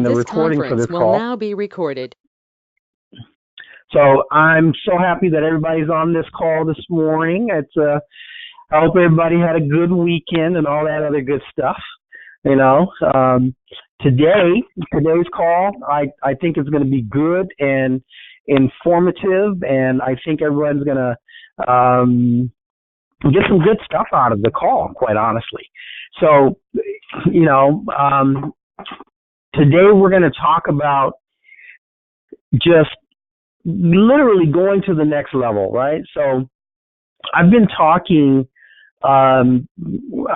the This recording for this conference will call. now be recorded. So I'm so happy that everybody's on this call this morning. I hope everybody had a good weekend and all that other good stuff. You know, today's call, I think it's going to be good and informative, and I think everyone's going to get some good stuff out of the call, quite honestly. So, you know, today we're going to talk about just literally going to the next level, right? So I've been talking, I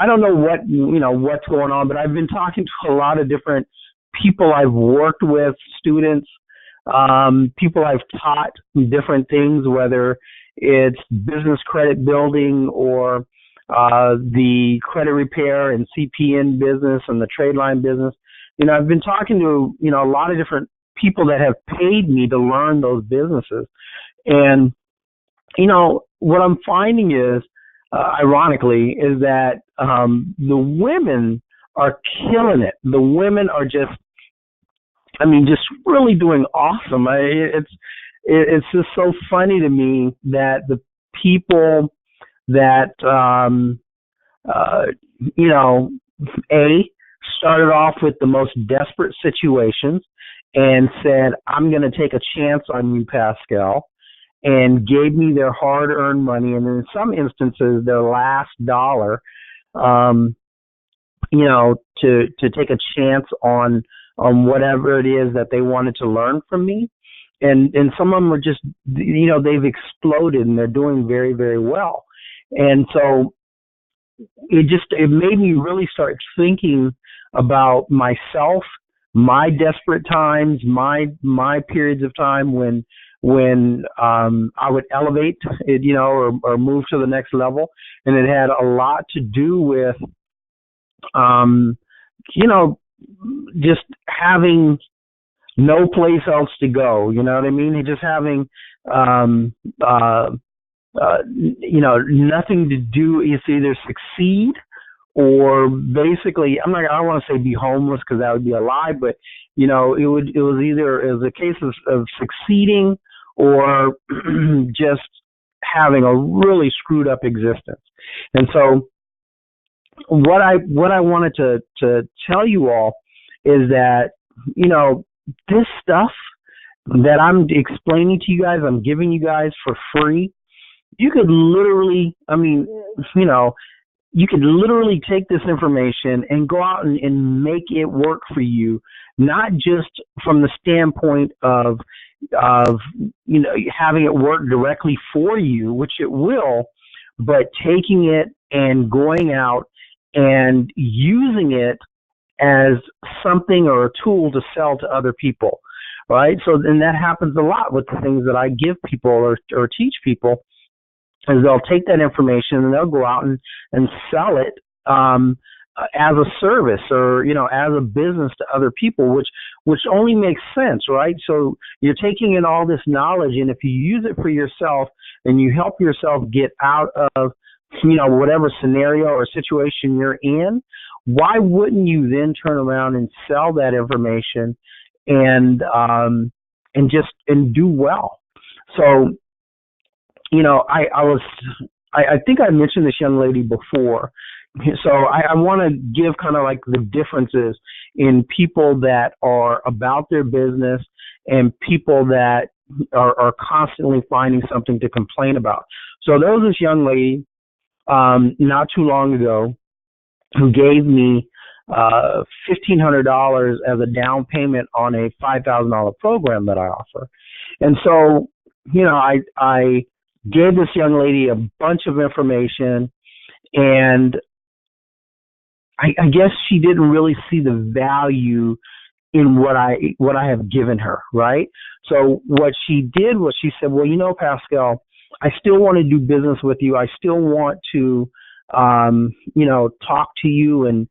don't know what's going on, but I've been talking to a lot of different people I've worked with, students, people I've taught different things, whether it's business credit building or the credit repair and CPN business and the trade line business. You know, I've been talking to, a lot of different people that have paid me to learn those businesses. And, what I'm finding is, ironically, is that the women are killing it. The women are just really doing awesome. It's just so funny to me that the people that, started off with the most desperate situations and said, I'm going to take a chance on you, Pascal, and gave me their hard-earned money, and in some instances, their last dollar, to take a chance on whatever it is that they wanted to learn from me. And some of them are just, they've exploded and they're doing very, very well. And so it made me really start thinking about myself, my desperate times, my periods of time when I would elevate it, or move to the next level. And it had a lot to do with, just having no place else to go, you know what I mean? Just having, nothing to do. It's either succeed or basically, I don't want to say be homeless because that would be a lie, but, it was a case of succeeding or just having a really screwed up existence. And so what I wanted to tell you all is that, this stuff that I'm explaining to you guys, I'm giving you guys for free. You could literally, you could literally take this information and go out and make it work for you, not just from the standpoint of having it work directly for you, which it will, but taking it and going out and using it as something or a tool to sell to other people, right? So, and that happens a lot with the things that I give people or teach people, is they'll take that information and they'll go out and sell it as a service or, as a business to other people, which only makes sense, right? So you're taking in all this knowledge, and if you use it for yourself and you help yourself get out of, whatever scenario or situation you're in, why wouldn't you then turn around and sell that information and do well? So, I think I mentioned this young lady before. So I want to give kind of like the differences in people that are about their business and people that are constantly finding something to complain about. So there was this young lady not too long ago who gave me $1,500 as a down payment on a $5,000 program that I offer. And so, I gave this young lady a bunch of information, and I guess she didn't really see the value in what I have given her, right? So what she did was she said, well, Pascal, I still want to do business with you. I still want to, talk to you and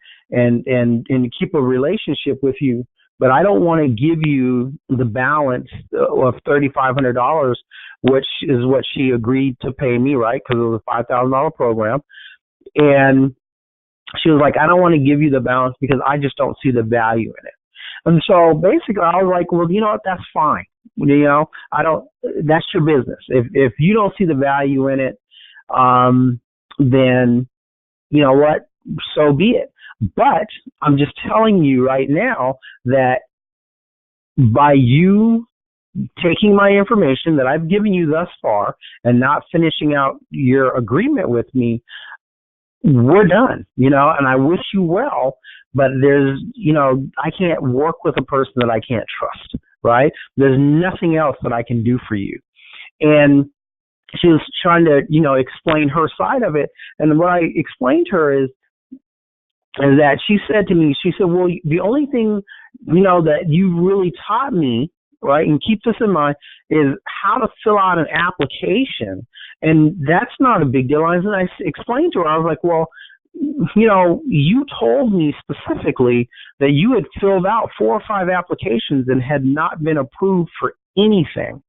keep a relationship with you, but I don't want to give you the balance of $3,500, which is what she agreed to pay me, right? Because it was a $5,000 program. And she was like, I don't want to give you the balance because I just don't see the value in it. And so basically I was like, well, you know what, that's fine. You know, that's your business. If you don't see the value in it, then you know what, so be it. But I'm just telling you right now that by you taking my information that I've given you thus far and not finishing out your agreement with me, we're done, you know, and I wish you well, but there's, you know, I can't work with a person that I can't trust, right? There's nothing else that I can do for you. And she was trying to, you know, explain her side of it. And what I explained to her is that she said to me, she said, well, the only thing, you know, that you really taught me, right, and keep this in mind, is how to fill out an application. And that's not a big deal. And I explained to her, I was like, well, you know, you told me specifically that you had filled out 4 or 5 applications and had not been approved for anything,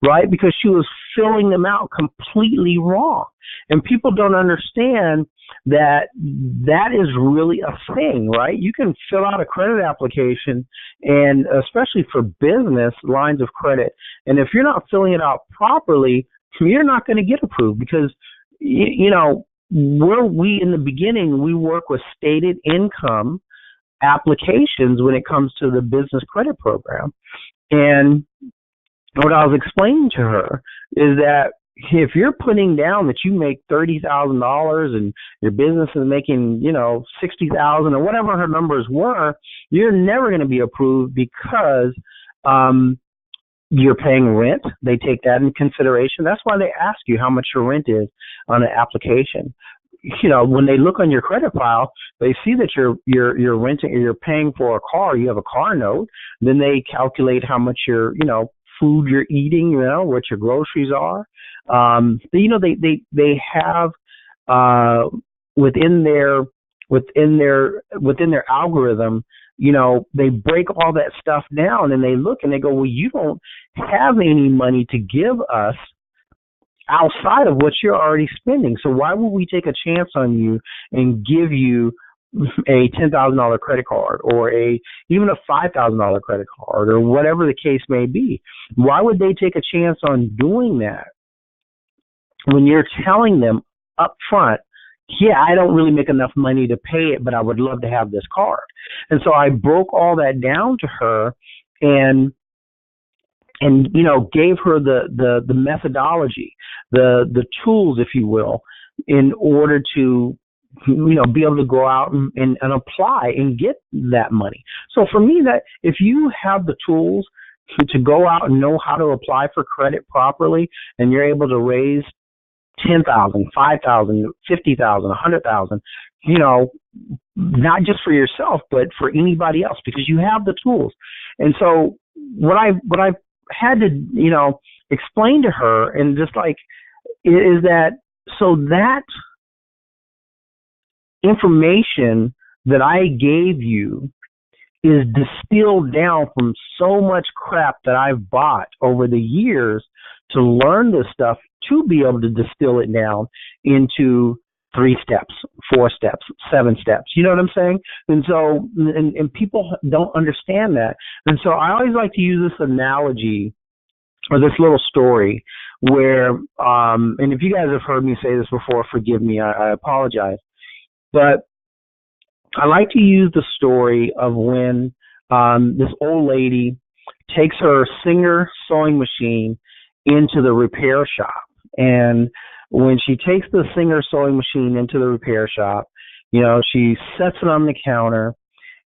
right? Because she was filling them out completely wrong. And people don't understand that that is really a thing, right? You can fill out a credit application, and especially for business lines of credit, and if you're not filling it out properly, you're not going to get approved because, you know, we in the beginning, we work with stated income applications when it comes to the business credit program. And what I was explaining to her is that if you're putting down that you make $30,000 and your business is making, you know, $60,000 or whatever her numbers were, you're never going to be approved because you're paying rent. They take that into consideration. That's why they ask you how much your rent is on an application. You know, when they look on your credit file, they see that you're renting or you're paying for a car. You have a car note. Then they calculate how much your, you know, food you're eating, you know, what your groceries are. You know, they have within their algorithm, you know, they break all that stuff down and they look and they go, well, you don't have any money to give us outside of what you're already spending. So why would we take a chance on you and give you a $10,000 credit card or even a $5,000 credit card or whatever the case may be? Why would they take a chance on doing that when you're telling them up front, yeah, I don't really make enough money to pay it, but I would love to have this card? And so I broke all that down to her and you know, gave her the methodology, the tools, if you will, in order to, you know, be able to go out and apply and get that money. So for me, that if you have the tools to go out and know how to apply for credit properly, and you're able to raise $10,000, $5,000, $50,000, $100,000, you know, not just for yourself, but for anybody else, because you have the tools. And so what I had to, you know, explain to her and just like is that, so that information that I gave you is distilled down from so much crap that I've bought over the years to learn this stuff, to be able to distill it down into 3 steps, 4 steps, 7 steps. You know what I'm saying? And so, and people don't understand that. And so I always like to use this analogy or this little story where, and if you guys have heard me say this before, forgive me, I apologize. But I like to use the story of when this old lady takes her Singer sewing machine into the repair shop. And when she takes the Singer sewing machine into the repair shop, you know, she sets it on the counter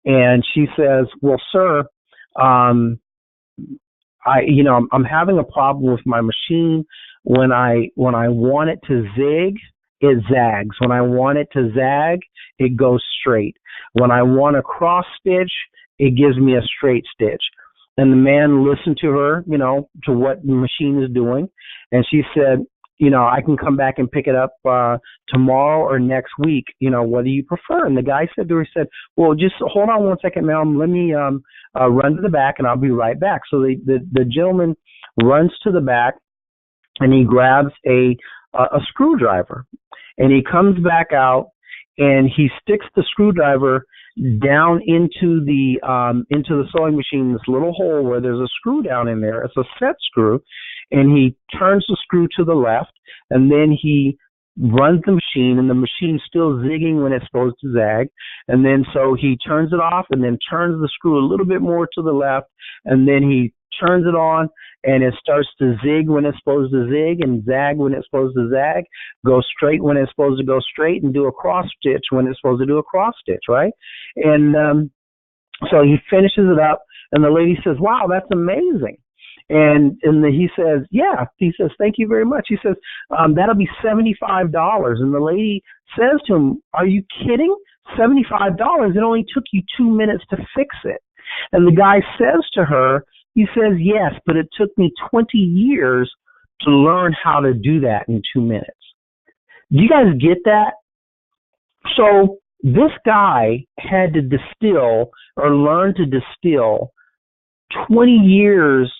and she says, well, sir, I'm having a problem with my machine. When I want it to zig, it zags. When I want it to zag, it goes straight. When I want a cross stitch, it gives me a straight stitch. And the man listened to her, you know, to what the machine is doing. And she said, you know, I can come back and pick it up tomorrow or next week. You know, what do you prefer? And the guy said to her, he said, well, just hold on one second, ma'am. Let me run to the back and I'll be right back. So the gentleman runs to the back and he grabs a screwdriver and he comes back out and he sticks the screwdriver down into the sewing machine, this little hole where there's a screw down in there. It's a set screw, and he turns the screw to the left, and then he runs the machine, and the machine's still zigging when it's supposed to zag. And then so he turns it off and then turns the screw a little bit more to the left, and then he turns it on, and it starts to zig when it's supposed to zig, and zag when it's supposed to zag, go straight when it's supposed to go straight, and do a cross stitch when it's supposed to do a cross stitch, right? And so he finishes it up, and the lady says, "Wow, that's amazing." And he says, "Yeah." He says, "Thank you very much." He says, "That'll be $75." And the lady says to him, "Are you kidding? $75? It only took you 2 minutes to fix it." And the guy says to her, he says, "Yes, but it took me 20 years to learn how to do that in 2 minutes." Do you guys get that? So this guy had to distill or learn to distill 20 years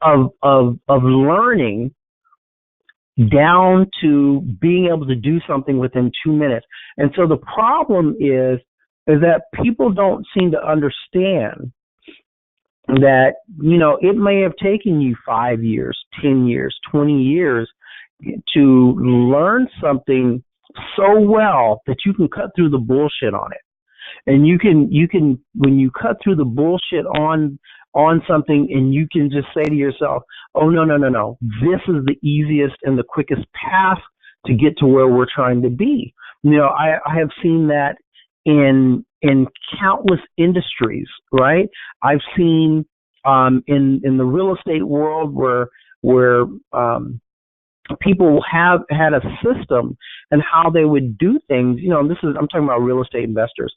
of learning down to being able to do something within 2 minutes. And so the problem is that people don't seem to understand that, it may have taken you 5 years, 10 years, 20 years to learn something so well that you can cut through the bullshit on it. And you can when you cut through the bullshit on something, and you can just say to yourself, "Oh, no, this is the easiest and the quickest path to get to where we're trying to be." I have seen that in countless industries, right? I've seen in the real estate world where people have had a system and how they would do things. I'm talking about real estate investors,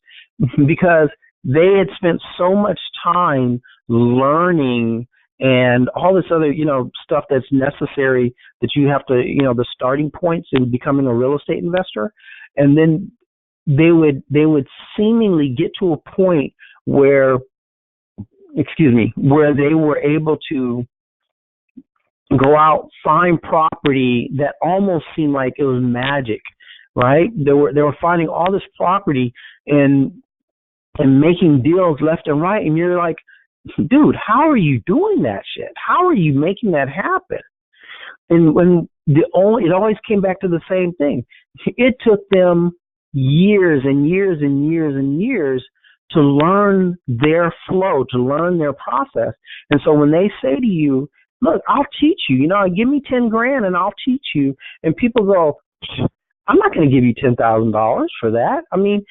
because they had spent so much time learning and all this other, stuff that's necessary that you have to, the starting points in becoming a real estate investor. And then they would seemingly get to a point where they were able to go out, find property that almost seemed like it was magic, right? They were finding all this property and making deals left and right, and you're like, "Dude, how are you doing that shit? How are you making that happen?" And it always came back to the same thing. It took them years and years and years and years to learn their flow, to learn their process. And so when they say to you, "Look, I'll teach you, give me 10 grand and I'll teach you," and people go, "I'm not going to give you $10,000 for that." I mean,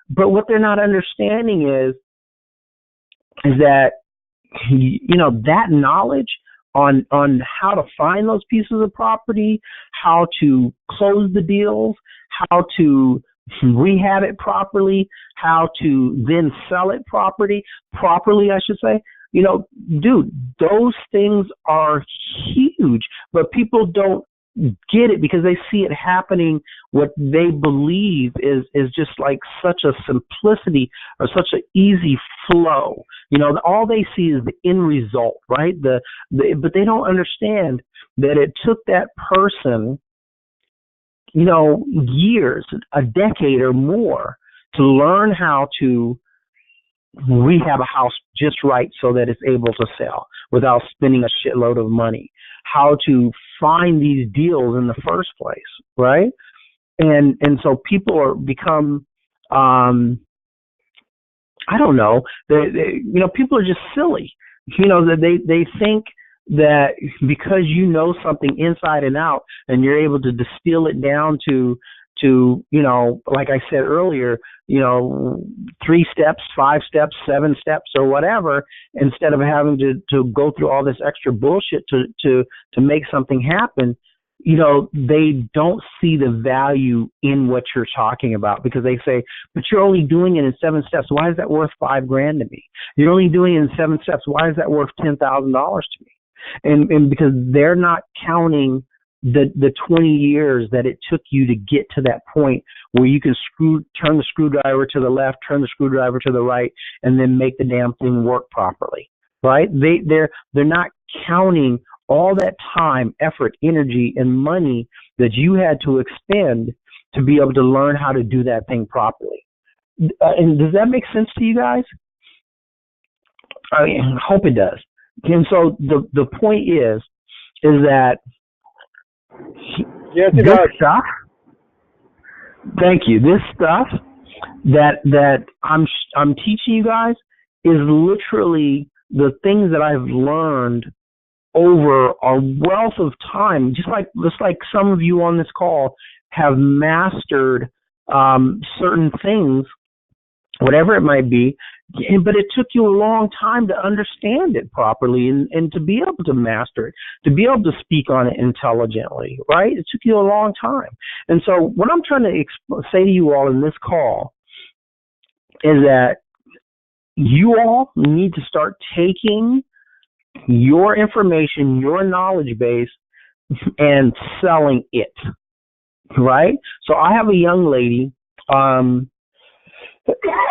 but what they're not understanding is that, that knowledge on how to find those pieces of property, how to close the deals, how to rehab it properly, how to then sell it properly, I should say. Dude, those things are huge, but people don't get it because they see it happening. What they believe is just like such a simplicity or such an easy flow. All they see is the end result, right? But they don't understand that it took that person, years, a decade or more, to learn how to rehab a house just right so that it's able to sell without spending a shitload of money, how to find these deals in the first place, right? And so people are become, I don't know, people are just silly. That they think that because something inside and out, and you're able to distill it down to like I said earlier, 3 steps, 5 steps, 7 steps, or whatever, instead of having to go through all this extra bullshit to make something happen. They don't see the value in what you're talking about, because they say, "But you're only doing it in 7 steps. Why is that worth $5 grand to me? You're only doing it in 7 steps. Why is that worth $10,000 to me?" And because they're not counting the 20 years that it took you to get to that point where you can turn the screwdriver to the left, turn the screwdriver to the right, and then make the damn thing work properly, right? They're not counting all that time, effort, energy, and money that you had to expend to be able to learn how to do that thing properly. And does that make sense to you guys? I hope it does. And so the point is that Yes, it this does. stuff. Thank you. This stuff that I'm teaching you guys is literally the things that I've learned over a wealth of time. Just like some of you on this call have mastered certain things, whatever it might be, but it took you a long time to understand it properly and to be able to master it, to be able to speak on it intelligently, right? It took you a long time. And so what I'm trying to say to you all in this call is that you all need to start taking your information, your knowledge base, and selling it, right? So I have a young lady,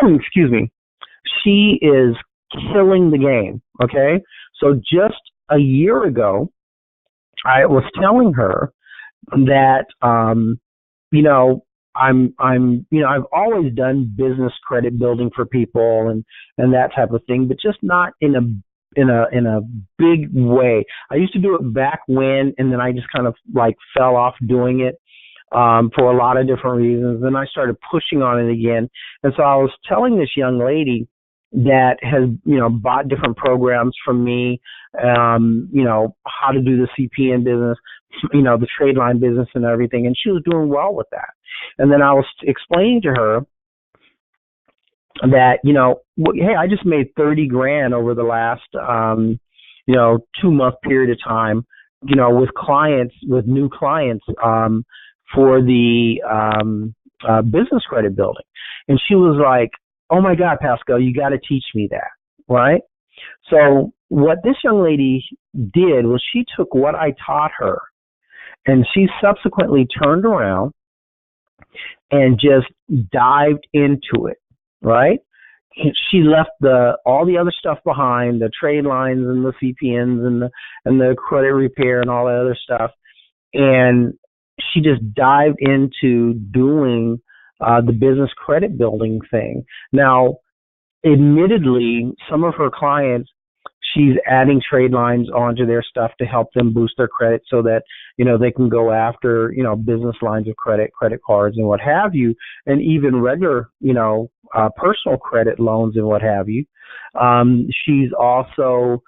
excuse me, she is killing the game, okay? So just a year ago, I was telling her that, I've always done business credit building for people and that type of thing, but just not in a big way. I used to do it back when, and then I just kind of like fell off doing it for a lot of different reasons. Then I started pushing on it again. And so I was telling this young lady that has, bought different programs from me, how to do the CPN business, the trade line business and everything. And she was doing well with that. And then I was explaining to her that, hey, I just made 30 grand over the last, 2-month period of time, with new clients, for the business credit building. And she was like, oh my God, Pascal, you got to teach me that, right? So what this young lady did was she took what I taught her and she subsequently turned around and just dived into it, right? She left all the other stuff behind, the trade lines and the CPNs and the credit repair and all that other stuff, and she just dived into doing the business credit building thing. Now, admittedly, some of her clients, she's adding trade lines onto their stuff to help them boost their credit so that, they can go after, business lines of credit, credit cards and what have you, and even regular, personal credit loans and what have you. She's also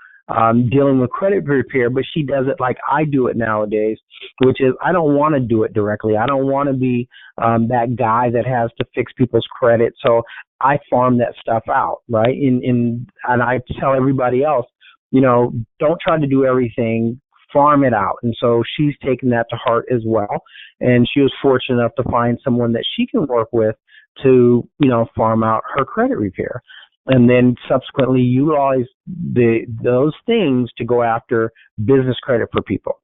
dealing with credit repair, but she does it like I do it nowadays, which is I don't want to do it directly. I don't want to be that guy that has to fix people's credit. So I farm that stuff out, right? And I tell everybody else, don't try to do everything, farm it out. And so she's taken that to heart as well. And she was fortunate enough to find someone that she can work with to, farm out her credit repair. And then subsequently utilize those things to go after business credit for people.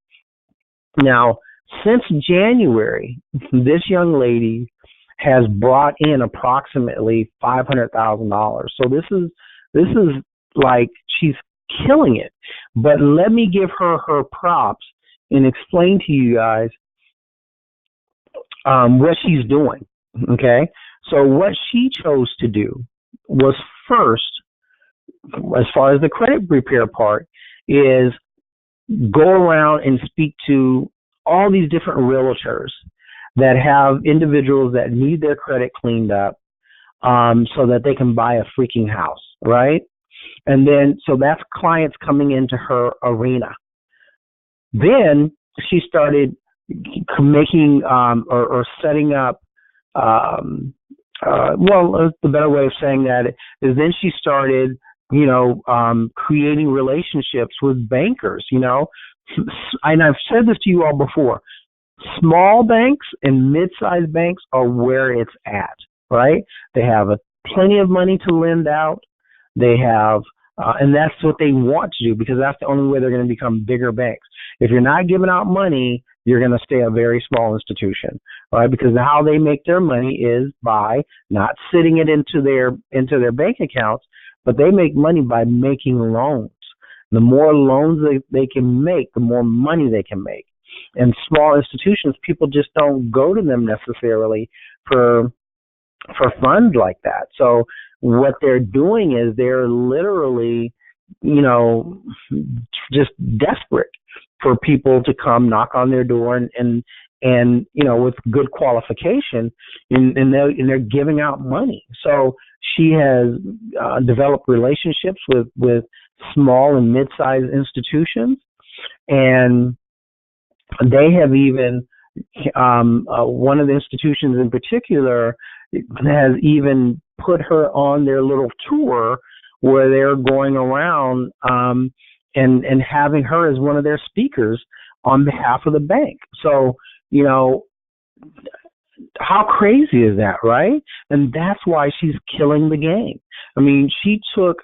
Now, since January, this young lady has brought in approximately $500,000. So this is like she's killing it. But let me give her props and explain to you guys what she's doing. Okay, so what she chose to do was first, as far as the credit repair part, is go around and speak to all these different realtors that have individuals that need their credit cleaned up so that they can buy a freaking house, right? And then, so that's clients coming into her arena. Then she started making or setting up, the better way of saying that is then she started, creating relationships with bankers, and I've said this to you all before. Small banks and mid-sized banks are where it's at, right? They have plenty of money to lend out. They have, and that's what they want to do because that's the only way they're going to become bigger banks. If you're not giving out money, you're going to stay a very small institution, right? Because how they make their money is by not sitting it into their bank accounts, but they make money by making loans. The more loans they can make, the more money they can make. And small institutions, people just don't go to them necessarily for for funds like that. So what they're doing is they're literally, just desperate for people to come knock on their door and with good qualification, and they're giving out money. So she has developed relationships with small and mid-sized institutions, and they have even one of the institutions in particular has even put her on their little tour where they're going around and having her as one of their speakers on behalf of the bank. So, how crazy is that, right? And that's why she's killing the game. I mean, she took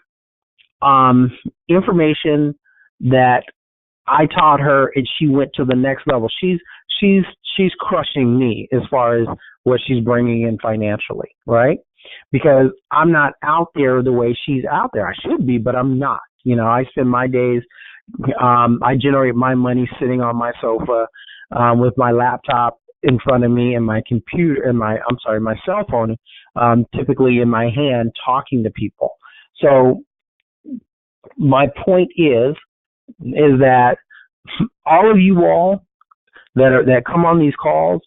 information that I taught her, and she went to the next level. She's crushing me as far as what she's bringing in financially, right? Because I'm not out there the way she's out there. I should be, but I'm not. I spend my days, I generate my money sitting on my sofa with my laptop in front of me and my computer and my cell phone, typically in my hand, talking to people. So my point is that all of you all that come on these calls,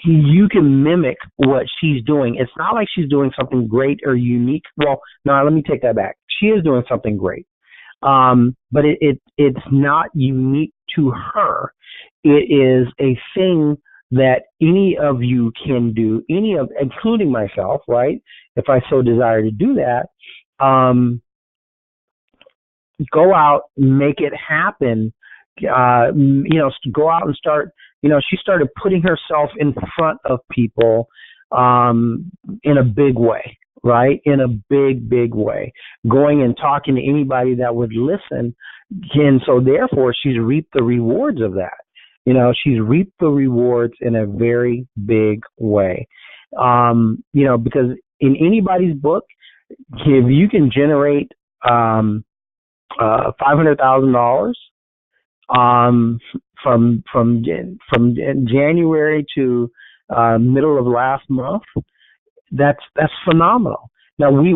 you can mimic what she's doing. It's not like she's doing something great or unique. Well, no, let me take that back. She is doing something great, but it's not unique to her. It is a thing that any of you can do, including myself, right? If I so desire to do that, go out, make it happen. Go out and start. She started putting herself in front of people in a big way, right? In a big way, going and talking to anybody that would listen. And so therefore, she's reaped the rewards of that. She's reaped the rewards in a very big way. Because in anybody's book, if you can generate $500,000 from January to middle of last month, that's phenomenal. Now we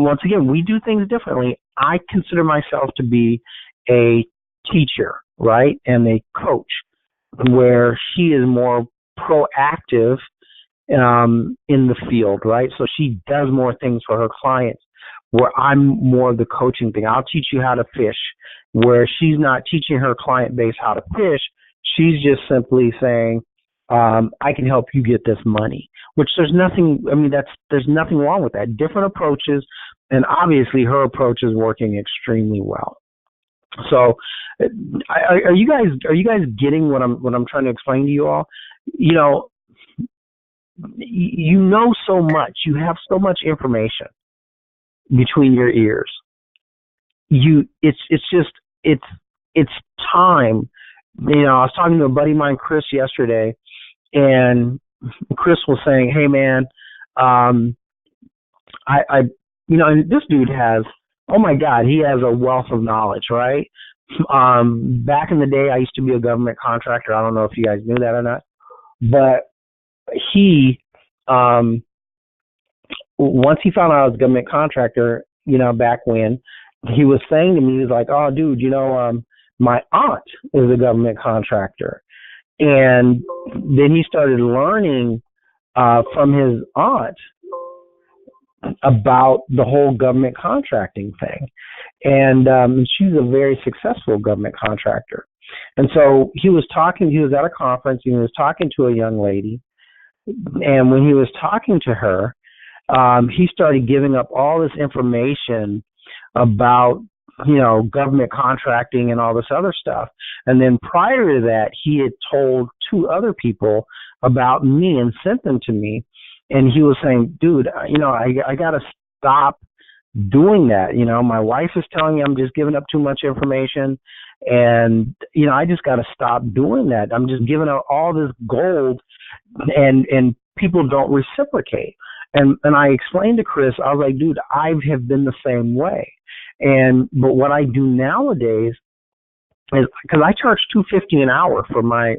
do things differently. I consider myself to be a teacher, right, and a coach, where she is more proactive in the field, right? So she does more things for her clients, where I'm more of the coaching thing. I'll teach you how to fish, where she's not teaching her client base how to fish. She's just simply saying, I can help you get this money, which there's nothing wrong with that. Different approaches, and obviously her approach is working extremely well. So are you guys getting what I'm trying to explain to you all? You know so much. You have so much information between your ears. It's time. I was talking to a buddy of mine, Chris, yesterday, and Chris was saying, "Hey, man, and this dude has, oh my God, he has a wealth of knowledge, right? Back in the day, I used to be a government contractor. I don't know if you guys knew that or not, but he, once he found out I was a government contractor, back when, he was saying to me, he was like, oh, dude, my aunt is a government contractor. And then he started learning from his aunt about the whole government contracting thing. And she's a very successful government contractor. And so he was at a conference, and he was talking to a young lady. And when he was talking to her, he started giving up all this information about, government contracting and all this other stuff. And then prior to that, he had told two other people about me and sent them to me. And he was saying, dude, I got to stop doing that. My wife is telling me I'm just giving up too much information. And, I just got to stop doing that. I'm just giving out all this gold and people don't reciprocate. And I explained to Chris, I was like, dude, I have been the same way. But what I do nowadays is, because I charge $250 an hour for my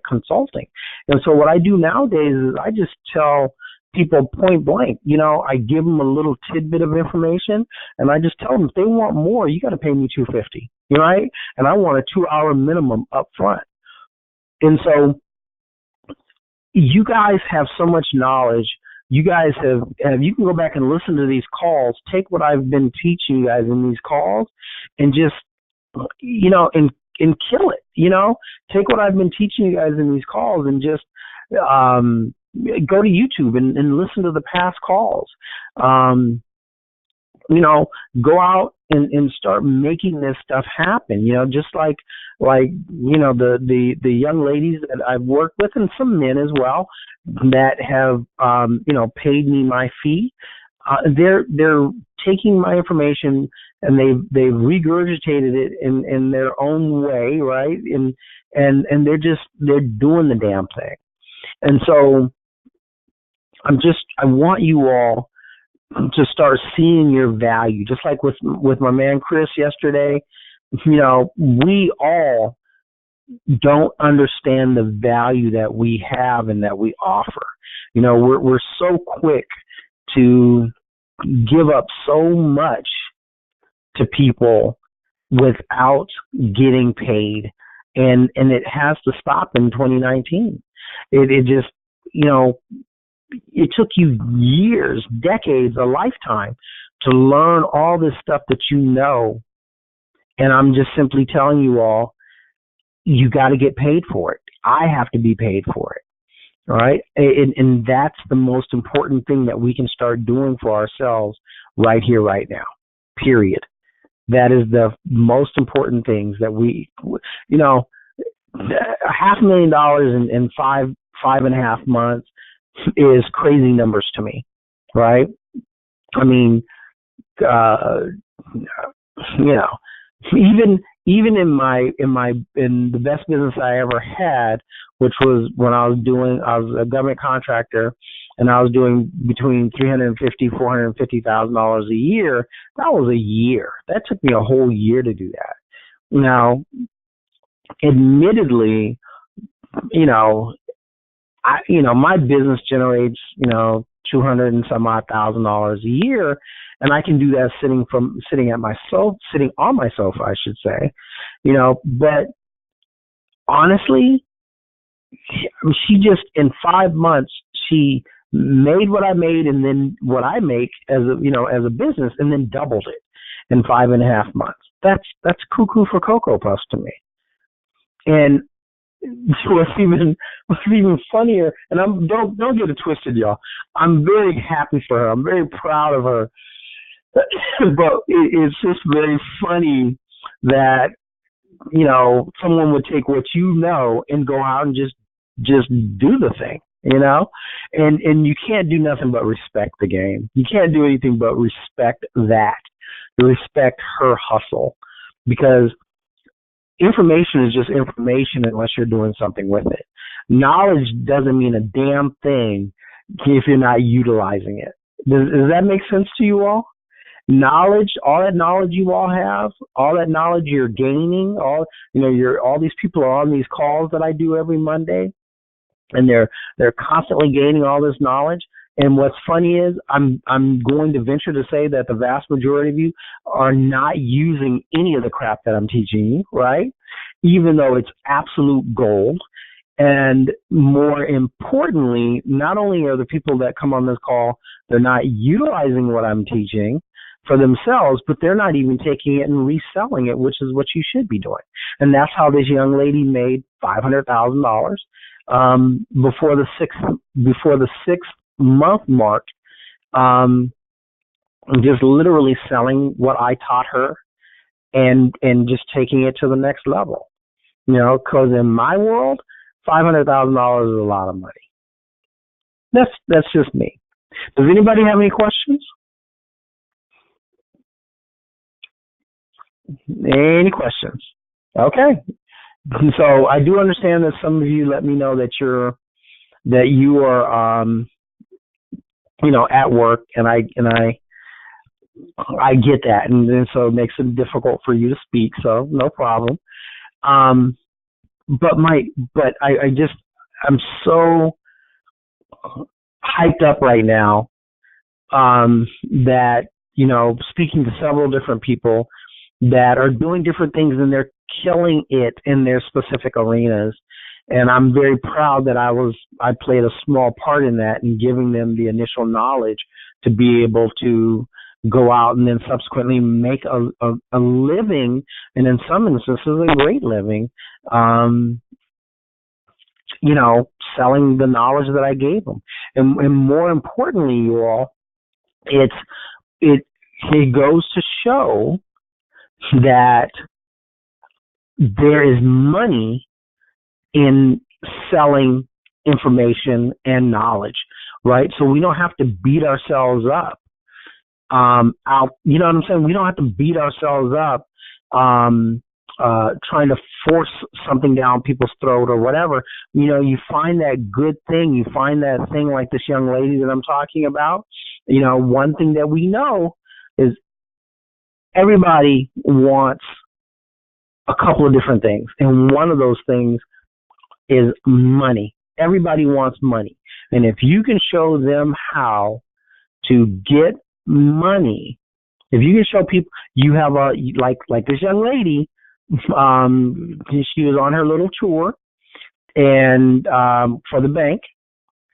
consulting. And so what I do nowadays is I just tell people point blank. I give them a little tidbit of information, and I just tell them if they want more, you got to pay me $250, right? And I want a 2-hour minimum up front. And so you guys have so much knowledge. You guys you can go back and listen to these calls, take what I've been teaching you guys in these calls, and just, and kill it. Take what I've been teaching you guys in these calls and just go to YouTube and listen to the past calls. Go out and start making this stuff happen. Just like the young ladies that I've worked with, and some men as well, that have paid me my fee. They're taking my information and they've regurgitated it in their own way, right? And they're doing the damn thing. And so I want you all to start seeing your value, just like with my man Chris yesterday. We all don't understand the value that we have and that we offer. We're so quick to give up so much to people without getting paid, and it has to stop in 2019. It just, it took you years, decades, a lifetime to learn all this stuff that and I'm just simply telling you all, you got to get paid for it. I have to be paid for it, all right? And that's the most important thing that we can start doing for ourselves right here, right now, period. That is the most important things that $500,000 in 5.5 months is crazy numbers to me, right? I mean, even in the best business I ever had, which was when I was a government contractor, and I was doing between $350,000, $450,000 a year. That was a year. That took me a whole year to do that. Now, admittedly, my business generates, $200 and some odd $1,000 a year, and I can do that sitting on my sofa, I should say, but honestly, she just, in 5 months, she made what I made, and then what I make as a business, and then doubled it in 5.5 months. That's cuckoo for Cocoa Puffs to me. And what's even funnier, and don't get it twisted, y'all. I'm very happy for her. I'm very proud of her. But it's just very funny that someone would take what and go out and just do the thing, and you can't do nothing but respect the game. You can't do anything but respect that. You respect her hustle, because information is just information unless you're doing something with it. Knowledge doesn't mean a damn thing if you're not utilizing it. Does that make sense to you all? Knowledge, all that knowledge you all have, all that knowledge you're gaining, all these people are on these calls that I do every Monday, and they're constantly gaining all this knowledge. And what's funny is I'm going to venture to say that the vast majority of you are not using any of the crap that I'm teaching you, right? Even though it's absolute gold. And more importantly, not only are the people that come on this call, they're not utilizing what I'm teaching for themselves, but they're not even taking it and reselling it, which is what you should be doing. And that's how this young lady made $500,000 before the sixth month mark, just literally selling what I taught her and just taking it to the next level. Because in my world, $500,000 is a lot of money. That's just me. Does anybody have any questions? Any questions? Okay. So I do understand that some of you let me know that you are at work, and I get that, and so it makes it difficult for you to speak. So no problem. But I'm so hyped up right now, that, speaking to several different people that are doing different things, and they're killing it in their specific arenas. And I'm very proud that I played a small part in that, and giving them the initial knowledge to be able to go out and then subsequently make a living, and in some instances a great living, selling the knowledge that I gave them. And more importantly, you all, it goes to show that there is money in selling information and knowledge, right? So we don't have to beat ourselves up. You know what I'm saying? We don't have to beat ourselves up trying to force something down people's throat or whatever. You find that good thing. You find that thing like this young lady that I'm talking about. One thing that we know is everybody wants a couple of different things. And one of those things is money. Everybody wants money. And if you can show them how to get money, if you can show people, you have like this young lady, she was on her little tour and for the bank,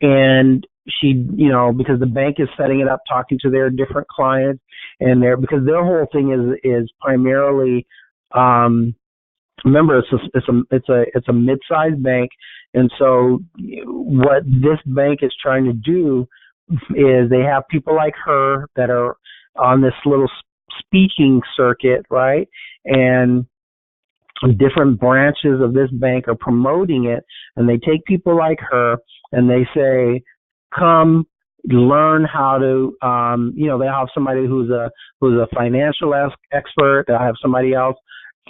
and she, because the bank is setting it up, talking to their different clients, and because their whole thing is primarily, remember, it's a mid-sized bank, and so what this bank is trying to do is they have people like her that are on this little speaking circuit, right? And different branches of this bank are promoting it, and they take people like her and they say, come learn how to, they have somebody who's a financial expert. They'll have somebody else,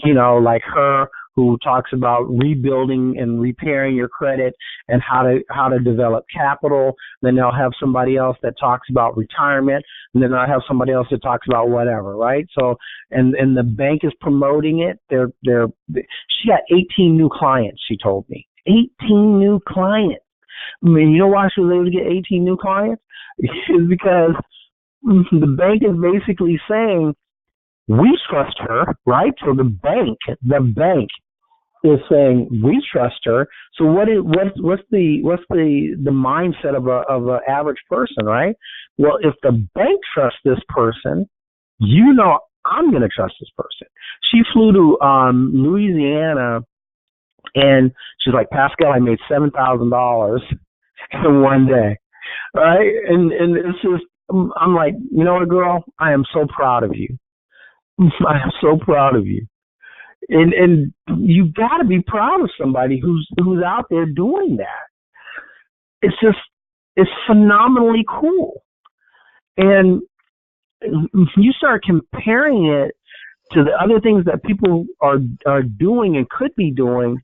like her, who talks about rebuilding and repairing your credit and how to develop capital. Then they'll have somebody else that talks about retirement, and then I'll have somebody else that talks about whatever, right? So, and the bank is promoting it. She got 18 new clients, she told me. 18 new clients. I mean, you know why she was able to get 18 new clients? It's because the bank is basically saying, we trust her, right? So the bank is saying we trust her. So what's the mindset of a average person, right? Well, if the bank trusts this person, I'm going to trust this person. She flew to Louisiana, and she's like, Pascal, I made $7,000 in one day, right? And it's just, I'm like, you know what, girl? I am so proud of you. I am so proud of you. And you got to be proud of somebody who's out there doing that. It's phenomenally cool. And you start comparing it to the other things that people are doing and could be doing,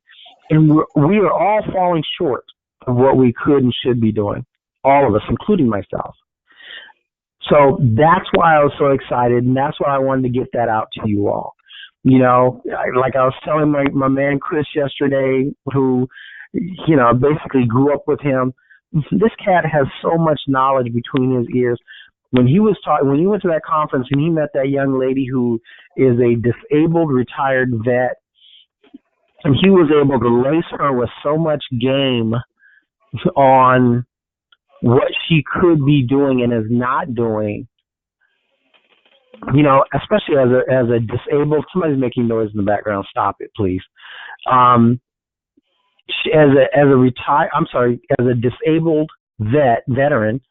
and we are all falling short of what we could and should be doing, all of us, including myself. So that's why I was so excited, and that's why I wanted to get that out to you all. Like I was telling my man Chris yesterday, who, basically grew up with him. This cat has so much knowledge between his ears. When he went to that conference and he met that young lady who is a disabled retired vet, and he was able to lace her with so much game on what she could be doing and is not doing, especially as a disabled, somebody's making noise in the background. Stop it, please. As a disabled veteran,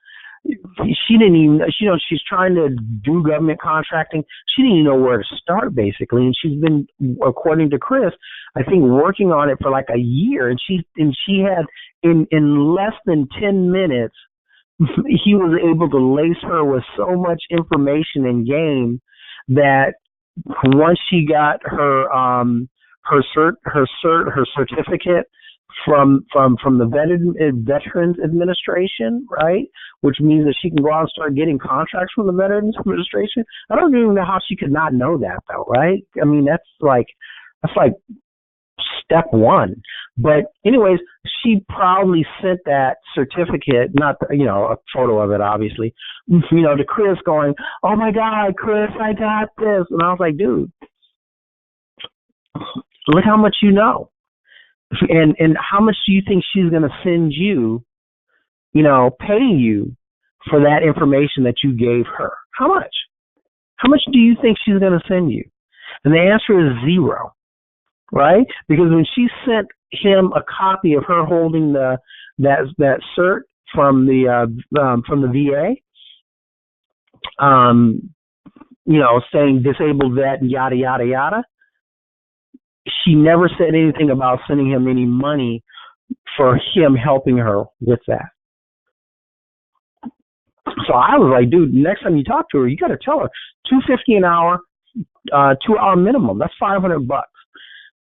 she didn't even, she's trying to do government contracting. She didn't even know where to start, basically. And she's been, according to Chris, I think working on it for like a year. And she had, in less than 10 minutes, he was able to lace her with so much information and game that once she got her certificate from the Veterans Administration, right? Which means that she can go out and start getting contracts from the Veterans Administration. I don't even know how she could not know that, though, right? I mean, that's like step one. But anyways, she proudly sent that certificate, not, a photo of it, obviously, to Chris going, "Oh my God, Chris, I got this." And I was like, dude, look how much you know. And how much do you think she's going to send you, pay you for that information that you gave her? How much? How much do you think she's going to send you? And the answer is zero, right? Because when she sent him a copy of her holding that cert from the VA, saying disabled vet and yada yada yada, she never said anything about sending him any money for him helping her with that. So I was like, dude, next time you talk to her, you got to tell her $250 an hour, 2 hour minimum. That's $500.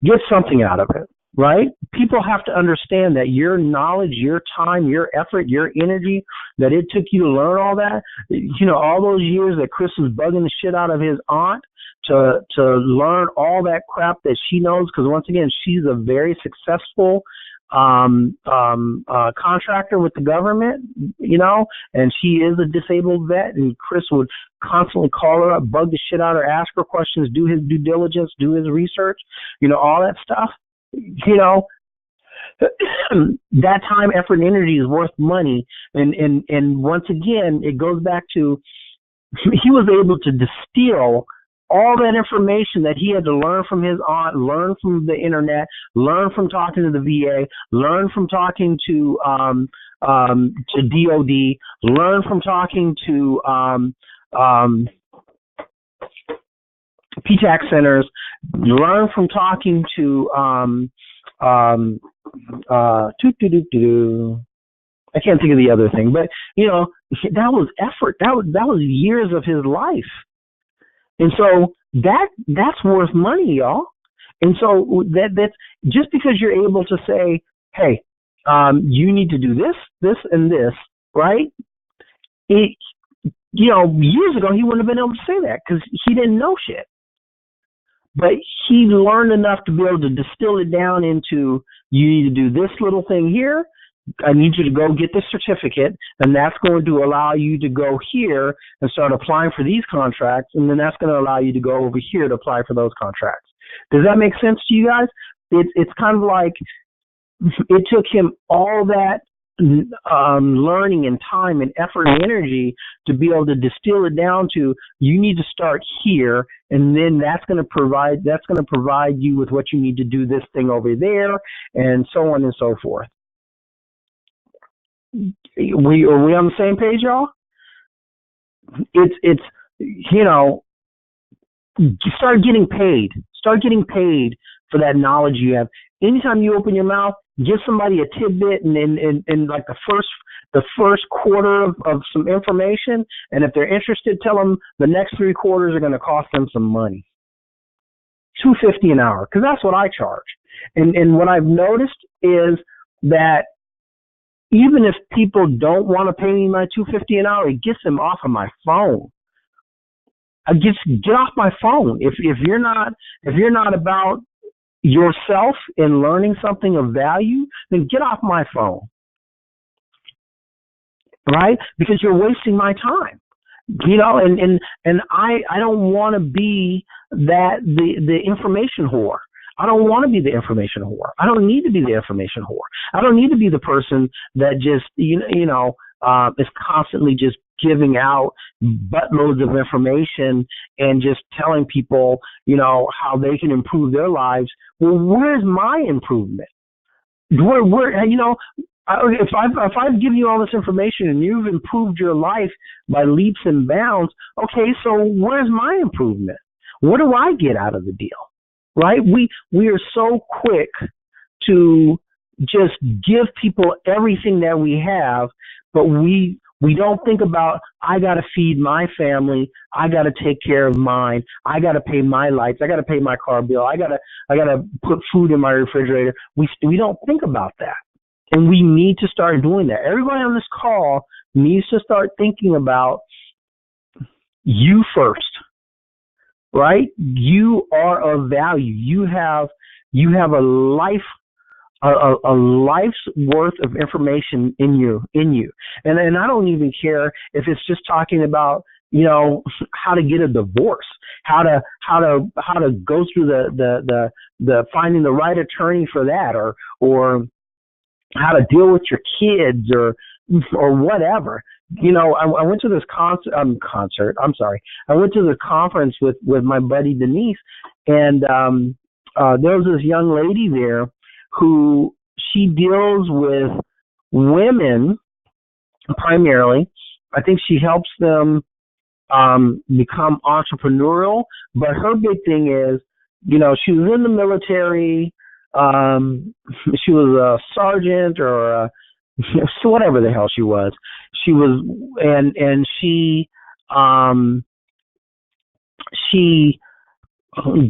Get something out of it, right? People have to understand that your knowledge, your time, your effort, your energy, that it took you to learn all that, all those years that Chris was bugging the shit out of his aunt to learn all that crap that she knows, because once again, she's a very successful contractor with the government, and she is a disabled vet, and Chris would constantly call her up, bug the shit out of her, ask her questions, do his due diligence, do his research, all that stuff. That time, effort, and energy is worth money. And once again, it goes back to, he was able to distill all that information that he had to learn from his aunt, learn from the internet, learn from talking to the VA, learn from talking to DOD, learn from talking to PTAC centers, learn from talking to I can't think of the other thing, but that was effort. That was years of his life. And so that's worth money, y'all. And so that's just because you're able to say, hey, you need to do this, this, and this, right? Years ago, he wouldn't have been able to say that because he didn't know shit. But he learned enough to be able to distill it down into, you need to do this little thing here. I need you to go get this certificate, and that's going to allow you to go here and start applying for these contracts, and then that's going to allow you to go over here to apply for those contracts. Does that make sense to you guys? It's kind of like it took him all that learning and time and effort and energy to be able to distill it down to, you need to start here, and then that's going to provide you with what you need to do this thing over there, and so on and so forth. Are we on the same page, y'all? It's start getting paid. Start getting paid for that knowledge you have. Anytime you open your mouth, give somebody a tidbit and like the first quarter of some information, and if they're interested, tell them the next 3 quarters are going to cost them some money. $250 an hour, because that's what I charge. And what I've noticed is that even if people don't want to pay me my $250 an hour, it gets them off of my phone. Get off my phone. If you're not about yourself and learning something of value, then get off my phone. Right? Because you're wasting my time. And I don't want to be the information whore. I don't want to be the information whore. I don't need to be the information whore. I don't need to be the person that just, is constantly just giving out buttloads of information and just telling people, how they can improve their lives. Well, where's my improvement? If I've given you all this information and you've improved your life by leaps and bounds, okay, so where's my improvement? What do I get out of the deal? Right? We are so quick to just give people everything that we have, but we don't think about, I got to feed my family, I got to take care of mine, I got to pay my lights, I got to pay my car bill, I got to put food in my refrigerator. We don't think about that. And we need to start doing that. Everybody on this call needs to start thinking about you first. Right? You are of value. You have You have a life's worth of information in you, and I don't even care if it's just talking about how to get a divorce, how to go through the finding the right attorney for that, or how to deal with your kids, or whatever. I went to this concert. I'm sorry. I went to the conference with my buddy Denise, and there was this young lady there who she deals with women primarily. I think she helps them become entrepreneurial. But her big thing is, she was in the military. She was a sergeant or so whatever the hell she was. She was, and she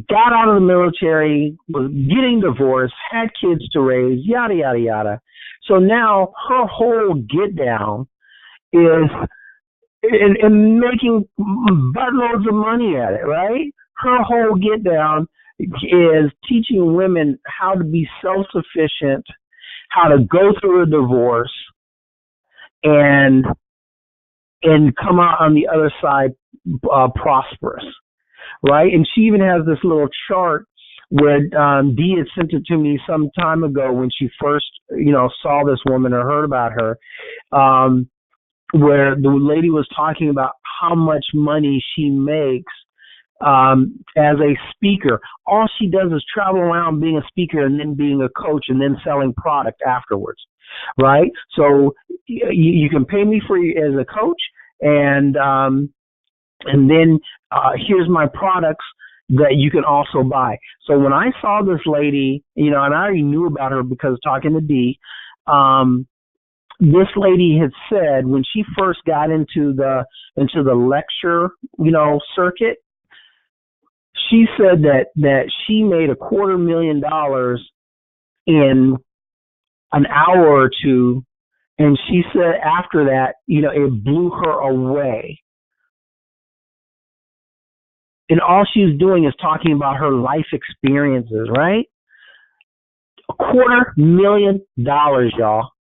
got out of the military, was getting divorced, had kids to raise, yada, yada, yada. So now her whole get down is in making buttloads of money at it, right? Her whole get down is teaching women how to be self-sufficient, how to go through a divorce, and come out on the other side prosperous. Right, and she even has this little chart where Dee had sent it to me some time ago when she first, saw this woman or heard about her, where the lady was talking about how much money she makes as a speaker. All she does is travel around being a speaker and then being a coach and then selling product afterwards. Right, so you can pay me as a coach, and then here's my products that you can also buy. So when I saw this lady, and I already knew about her because talking to Dee, this lady had said when she first got into the lecture, circuit, she said that she made $250,000 in an hour or two, and she said after that, it blew her away. And all she's doing is talking about her life experiences, right? $250,000, y'all.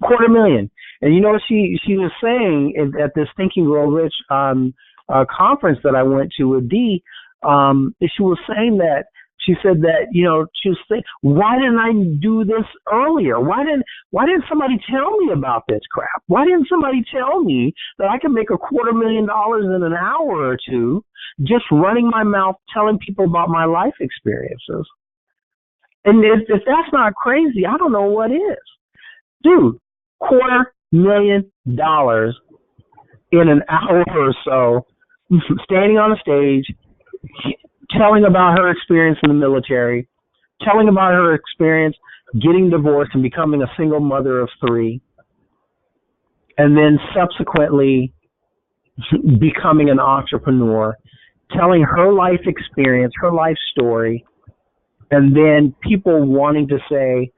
$250,000. And you know what she was saying at this Think and Grow Rich conference that I went to with Dee, she was saying that she said that, she was saying, why didn't I do this earlier? Why didn't somebody tell me about this crap? Why didn't somebody tell me that I could make $250,000 in an hour or two just running my mouth telling people about my life experiences? And if that's not crazy, I don't know what is. Dude, $250,000 in an hour or so, standing on a stage, telling about her experience in the military, telling about her experience getting divorced and becoming a single mother of 3, and then subsequently becoming an entrepreneur, telling her life experience, her life story, and then people wanting to say,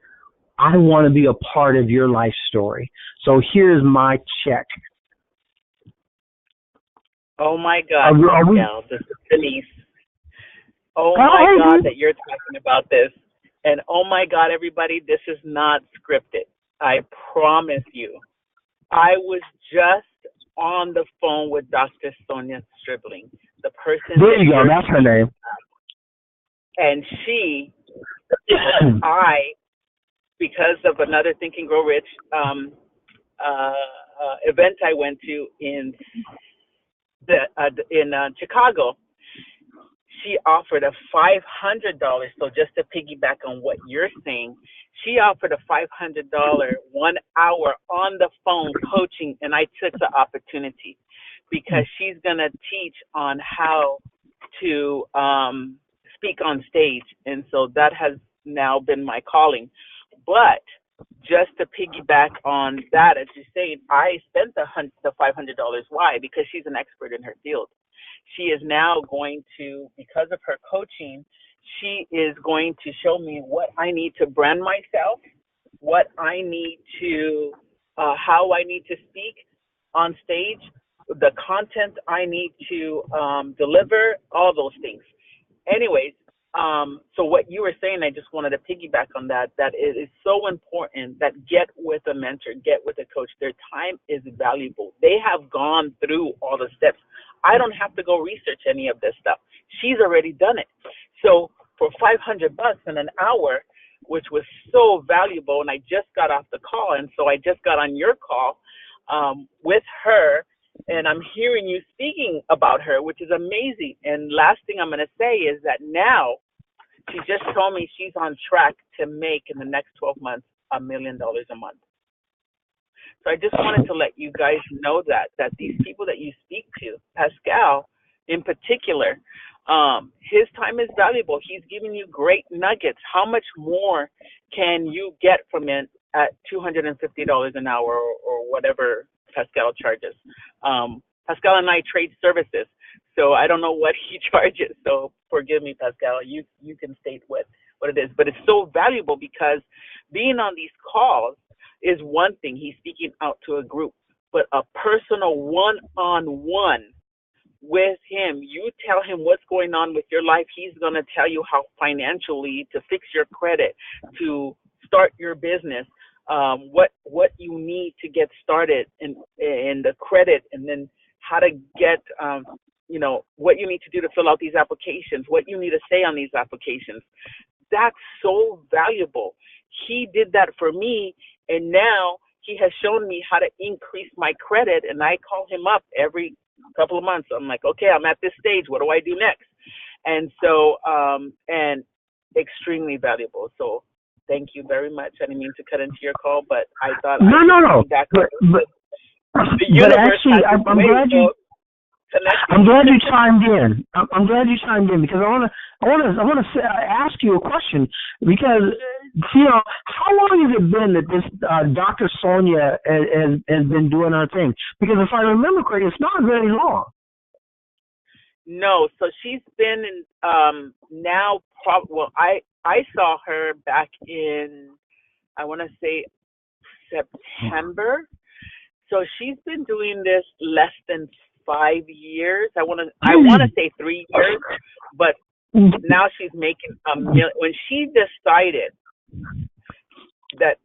I want to be a part of your life story. So here's my check. Oh my God, Pascal, this is Denise. Oh my God that you're talking about this. And oh my God, everybody, this is not scripted. I promise you. I was just on the phone with Dr. Sonia Stribling, the person. There you go, that's her name. And she, because of another Think and Grow Rich event I went to in Chicago, she offered a $500. So just to piggyback on what you're saying, she offered a $500 1 hour on the phone coaching, and I took the opportunity because she's going to teach on how to speak on stage. And so that has now been my calling. But just to piggyback on that, as you say, I spent the $500. Why? Because she's an expert in her field. She is now going to, because of her coaching, she is going to show me what I need to brand myself, what I need to, how I need to speak on stage, the content I need to deliver, all those things. Anyways, So what you were saying, I just wanted to piggyback on that, that it is so important that get with a mentor, get with a coach. Their time is valuable. They have gone through all the steps. I don't have to go research any of this stuff. She's already done it. So for $500 in an hour, which was so valuable, and I just got off the call, and so I just got on your call with her, and I'm hearing you speaking about her, which is amazing. And last thing I'm going to say is that now she just told me she's on track to make in the next 12 months $1 million a month. So I just wanted to let you guys know that these people that you speak to, Pascal in particular, his time is valuable. He's giving you great nuggets. How much more can you get from it at $250 an hour or whatever Pascal charges? Pascal and I trade services, so I don't know what he charges. So forgive me, Pascal. You can state what it is, but it's so valuable because being on these calls is one thing. He's speaking out to a group, but a personal one-on-one with him, you tell him what's going on with your life. He's going to tell you how financially to fix your credit, to start your business, what you need to get started in the credit, and then how to get, what you need to do to fill out these applications, what you need to say on these applications. That's so valuable. He did that for me, and now he has shown me how to increase my credit, and I call him up every couple of months. I'm like, okay, I'm at this stage. What do I do next? And so, and extremely valuable. So thank you very much. I didn't mean to cut into your call, but I thought no. But actually, I'm glad you chimed in. I'm glad you chimed in because I want to ask you a question because how long has it been that this Dr. Sonia has been doing her thing? Because if I remember correctly, it's not very long. No, so she's been in now. I saw her back in, I want to say September. So she's been doing this less than 5 years. I want to say 3 years, but now she's making $1 million. When she decided that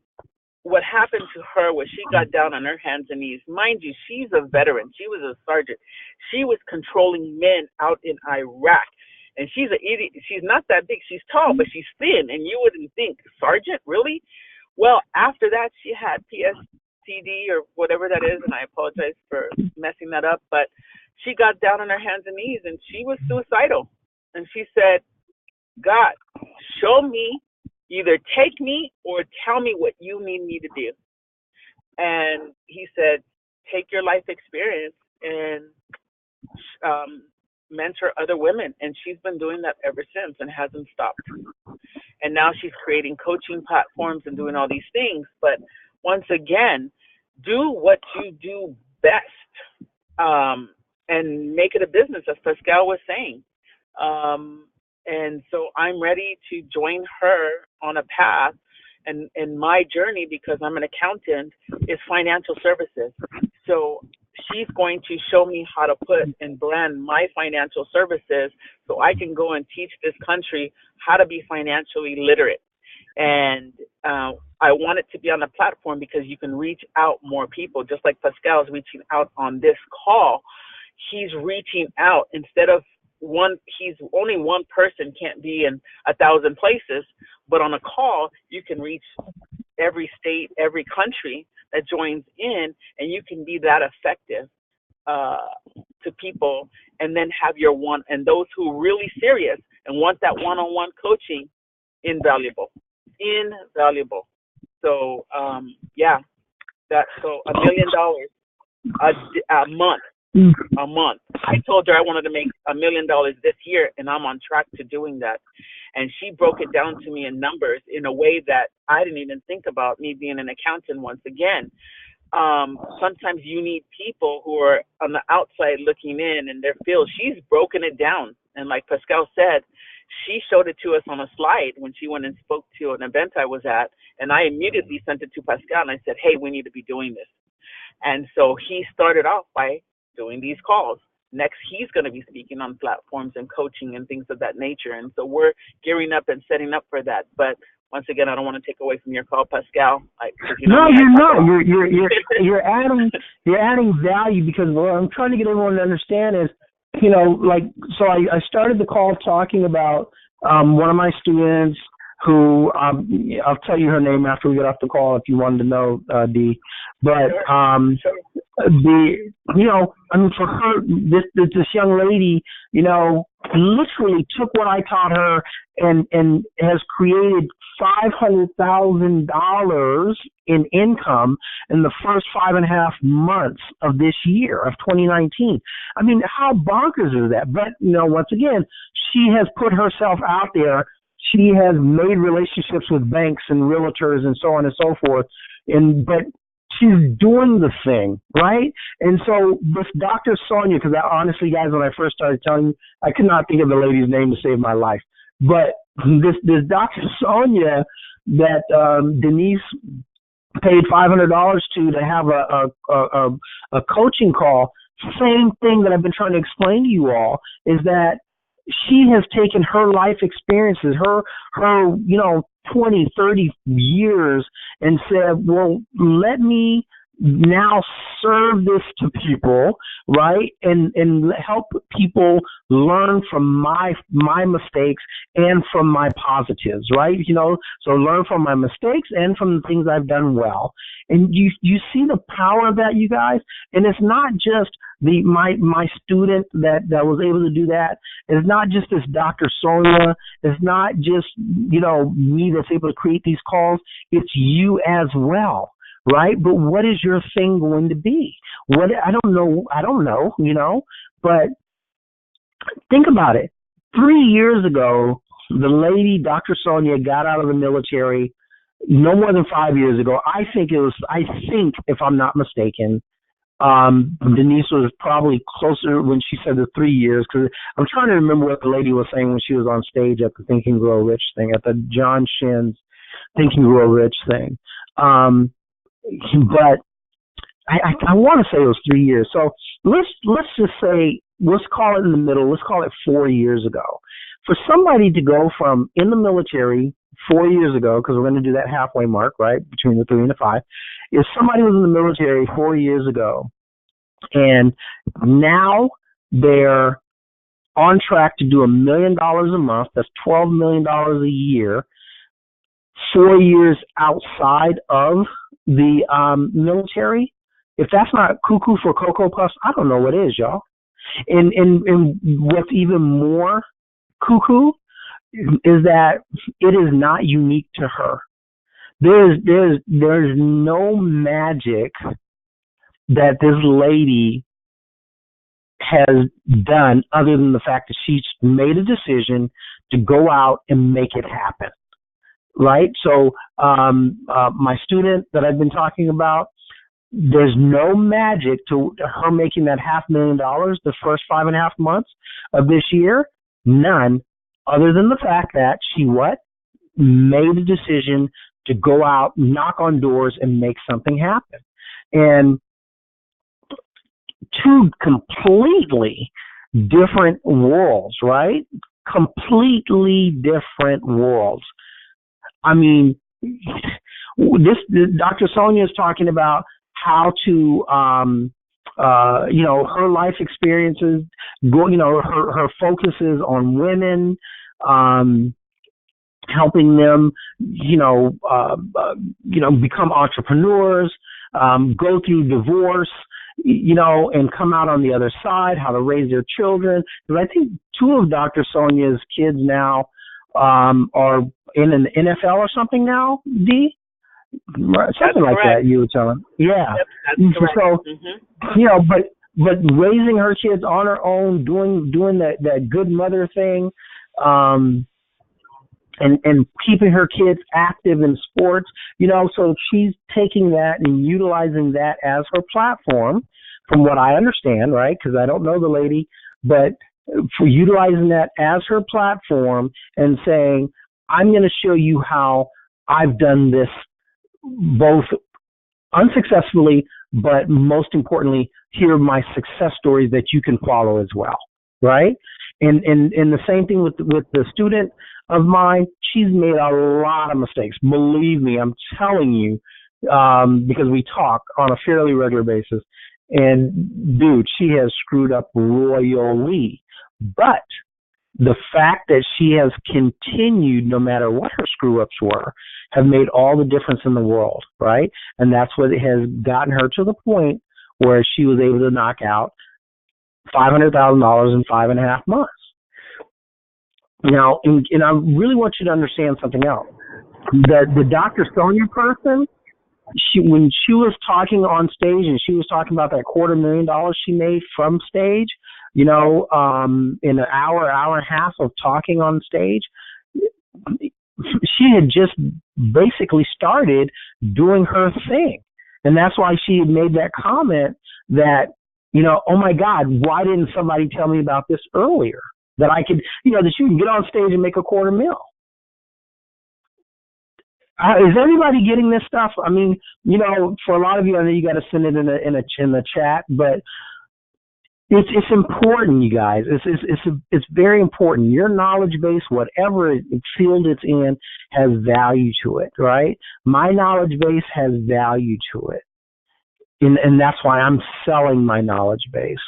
what happened to her was she got down on her hands and knees. Mind you, she's a veteran. She was a sergeant. She was controlling men out in Iraq. And she's an idiot. She's not that big. She's tall, but she's thin. And you wouldn't think, sergeant, really? Well, after that, she had PTSD or whatever that is, and I apologize for messing that up. But she got down on her hands and knees, and she was suicidal. And she said, God, show me, either take me or tell me what you need me to do. And he said, take your life experience and mentor other women. And she's been doing that ever since and hasn't stopped. And now she's creating coaching platforms and doing all these things. But once again, do what you do best and make it a business, as Pascal was saying. And so I'm ready to join her on a path. And my journey, because I'm an accountant, is financial services. So she's going to show me how to put and brand my financial services so I can go and teach this country how to be financially literate. And I want it to be on a platform because you can reach out more people, just like Pascal is reaching out on this call. He's reaching out instead of he's only one person, can't be in 1,000 places, but on a call, you can reach every state, every country that joins in, and you can be that effective to people, and then have your one, and those who are really serious and want that one-on-one coaching, invaluable. So, so $1 million a month. I told her I wanted to make $1 million this year, and I'm on track to doing that. And she broke it down to me in numbers in a way that I didn't even think about, me being an accountant once again. Sometimes you need people who are on the outside looking in their field. She's broken it down. And like Pascal said, she showed it to us on a slide when she went and spoke to an event I was at. And I immediately sent it to Pascal, and I said, hey, we need to be doing this. And so he started off by doing these calls. next he's going to be speaking on platforms and coaching and things of that nature. And so we're gearing up and setting up for that. But once again, I don't want to take away from your call, Pascal. No, you're not. You're adding value, because what I'm trying to get everyone to understand is, so I started the call talking about one of my students who, I'll tell you her name after we get off the call if you wanted to know, Dee. But for her, this young lady, literally took what I taught her and has created $500,000 in income in the first 5.5 months of this year, of 2019. I mean, how bonkers is that? But, once again, she has put herself out there. She has made relationships with banks and realtors and so on and so forth. But she's doing the thing, right? And so this Dr. Sonia, because honestly, guys, when I first started telling you, I could not think of the lady's name to save my life. But this Dr. Sonia that Denise paid $500 to have a coaching call, same thing that I've been trying to explain to you all, is that she has taken her life experiences, her 20, 30 years, and said, well, let me now serve this to people, right? And help people learn from my mistakes and from my positives, right? So learn from my mistakes and from the things I've done well. And you see the power of that, you guys? And it's not just my student that was able to do that. It's not just this Dr. Sonia. It's not just, me that's able to create these calls. It's you as well. Right? But what is your thing going to be? I don't know, but think about it. 3 years ago, the lady, Dr. Sonia, got out of the military no more than 5 years ago. I think, if I'm not mistaken, Denise was probably closer when she said the 3 years, because I'm trying to remember what the lady was saying when she was on stage at the Think and Grow Rich thing, at the John Shin's Think and Grow Rich thing. But I want to say it was 3 years. So let's just say, let's call it in the middle. Let's call it 4 years ago. For somebody to go from in the military 4 years ago, because we're going to do that halfway mark, right, between the 3 and the 5. If somebody was in the military 4 years ago, and now they're on track to do $1 million a month, that's $12 million a year, 4 years outside of the military, if that's not cuckoo for Cocoa Puffs, I don't know what is, y'all. And what's even more cuckoo is that it is not unique to her. There's no magic that this lady has done other than the fact that she's made a decision to go out and make it happen. Right? So my student that I've been talking about, there's no magic to her making that $500,000 the first 5.5 months of this year. None, other than the fact that she made a decision to go out, knock on doors, and make something happen. And two completely different worlds, right? Completely different worlds. I mean, this Dr. Sonia is talking about how to, her life experiences, her focus is on women, helping them, become entrepreneurs, go through divorce, and come out on the other side, how to raise their children. Because I think 2 of Dr. Sonia's kids now are in an NFL or something now, Dee? Something like that, you were telling. Yeah. Yep, so, but raising her kids on her own, doing that good mother thing, and keeping her kids active in sports, so she's taking that and utilizing that as her platform, from what I understand, right? Because I don't know the lady, but for utilizing that as her platform and saying, I'm going to show you how I've done this both unsuccessfully but most importantly, here are my success stories that you can follow as well, right? And the same thing with the student of mine. She's made a lot of mistakes. Believe me, I'm telling you, because we talk on a fairly regular basis. And dude, she has screwed up royally. But the fact that she has continued, no matter what her screw ups were, have made all the difference in the world, right? And that's what has gotten her to the point where she was able to knock out $500,000 in 5.5 months. Now, and I really want you to understand something else. The Dr. Sonia person, when she was talking on stage and she was talking about that $250,000 she made from stage, in an hour and a half of talking on stage, she had just basically started doing her thing. And that's why she had made that comment that, oh my God, why didn't somebody tell me about this earlier? That I could, that you can get on stage and make $250,000. Is everybody getting this stuff? I mean, for a lot of you, I know you got to send it in the chat, but it's important, you guys. It's very important. Your knowledge base, whatever field it's in, has value to it, right? My knowledge base has value to it, and that's why I'm selling my knowledge base.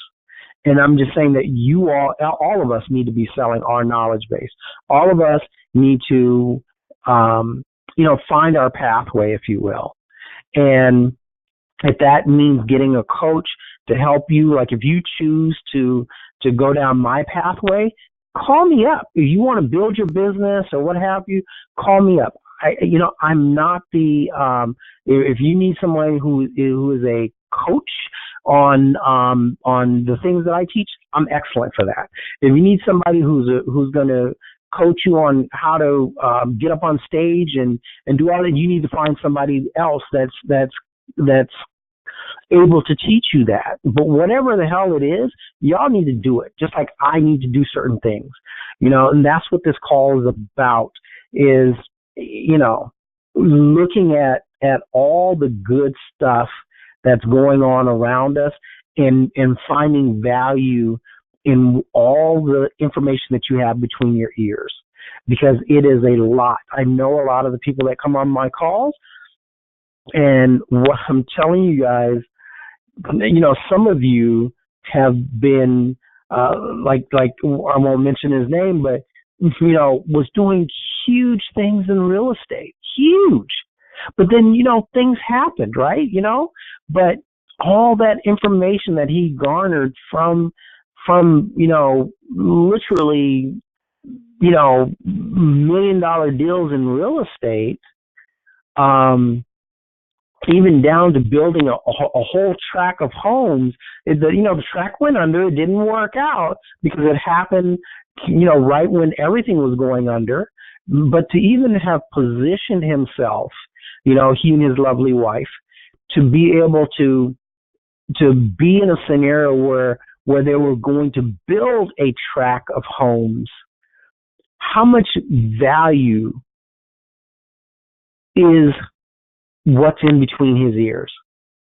And I'm just saying that you all of us need to be selling our knowledge base. All of us need to, find our pathway, if you will. And if that means getting a coach to help you, like if you choose to go down my pathway, call me up. If you want to build your business or what have you, call me up. I'm not if you need someone who is a coach on the things that I teach, I'm excellent for that. If you need somebody who's going to coach you on how to get up on stage and do all that, you need to find somebody else that's able to teach you that. But whatever the hell it is, y'all need to do it, just like I need to do certain things, and that's what this call is about, is, looking at all the good stuff that's going on around us and finding value in all the information that you have between your ears, because it is a lot. I know a lot of the people that come on my calls, and what I'm telling you guys, some of you have been like I won't mention his name, but was doing huge things in real estate, huge. But then things happened, right? But all that information that he garnered from literally $1 million deals in real estate, even down to building a whole tract of homes. The tract went under. It didn't work out because it happened, right when everything was going under. But to even have positioned himself, he and his lovely wife, to be able to be in a scenario where they were going to build a tract of homes, how much value is what's in between his ears,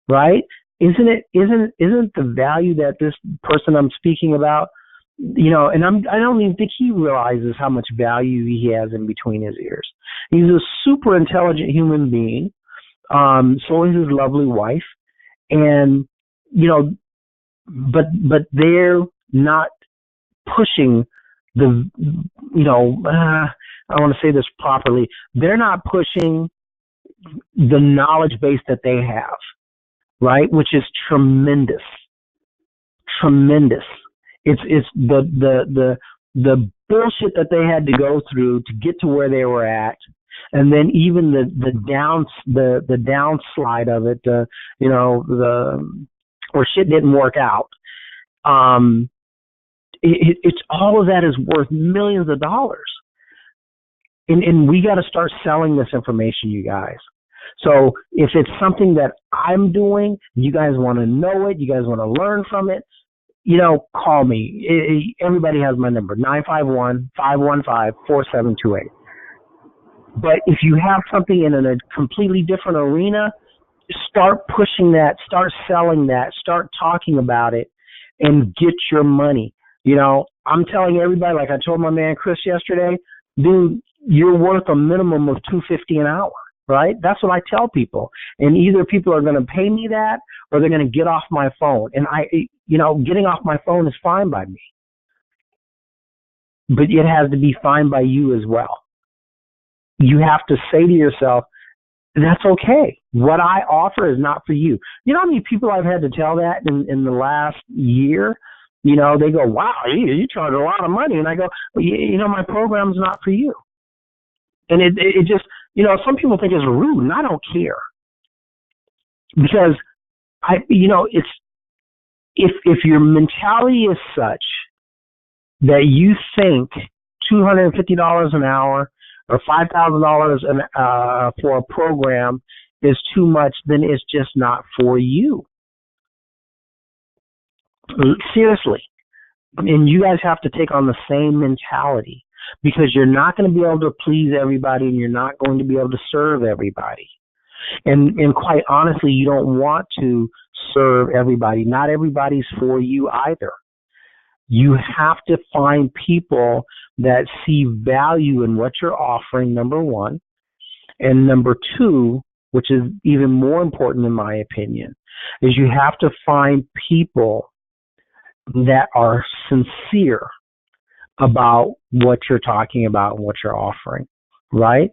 right? Isn't the value that this person I'm speaking about, and I don't even think he realizes how much value he has in between his ears. He's a super intelligent human being. So is his lovely wife, and but they're not pushing the, I want to say this properly. They're not pushing the knowledge base that they have, right? Which is tremendous. It's the bullshit that they had to go through to get to where they were at, and then even the downslide of it, where shit didn't work out. It's all of that is worth millions of dollars, and we got to start selling this information, you guys. So if it's something that I'm doing, you guys want to know it, you guys want to learn from it, call me. Everybody has my number, 951-515-4728. But if you have something in a completely different arena, Start pushing that, start selling that, start talking about it, and get your money. I'm telling everybody, like I told my man Chris yesterday, dude, you're worth a minimum of $250 an hour, right? That's what I tell people. And either people are going to pay me that or they're going to get off my phone. And getting off my phone is fine by me, but it has to be fine by you as well. You have to say to yourself, that's okay. What I offer is not for you. You know how many people I've had to tell that in the last year? They go, wow, you charge a lot of money. And I go, my program's not for you. And it just, some people think it's rude, and I don't care. Because it's, if your mentality is such that you think $250 an hour or $5,000 for a program is too much, then it's just not for you. Seriously. And you guys have to take on the same mentality, because you're not going to be able to please everybody, and you're not going to be able to serve everybody. And quite honestly, you don't want to serve everybody. Not everybody's for you either. You have to find people that see value in what you're offering, number one. And number two, which is even more important in my opinion, is you have to find people that are sincere about what you're talking about and what you're offering, right?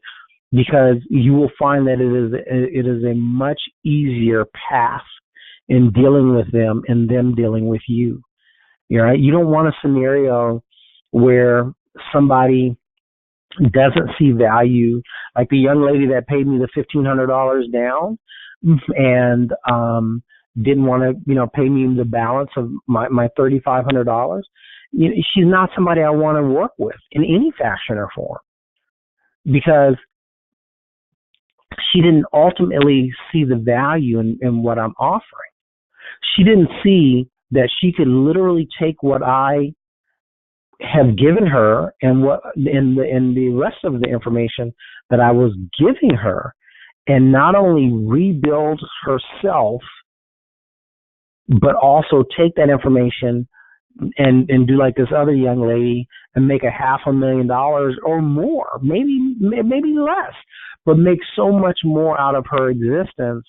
Because you will find that it is a much easier path in dealing with them and them dealing with you. Right? You don't want a scenario where somebody doesn't see value, like the young lady that paid me the $1,500 down and didn't want to, pay me the balance of my $3,500. She's not somebody I want to work with in any fashion or form, because she didn't ultimately see the value in what I'm offering. She didn't see that she could literally take what I have given her and the rest of the information that I was giving her, and not only rebuild herself, but also take that information and do like this other young lady and make $500,000 or more, maybe less, but make so much more out of her existence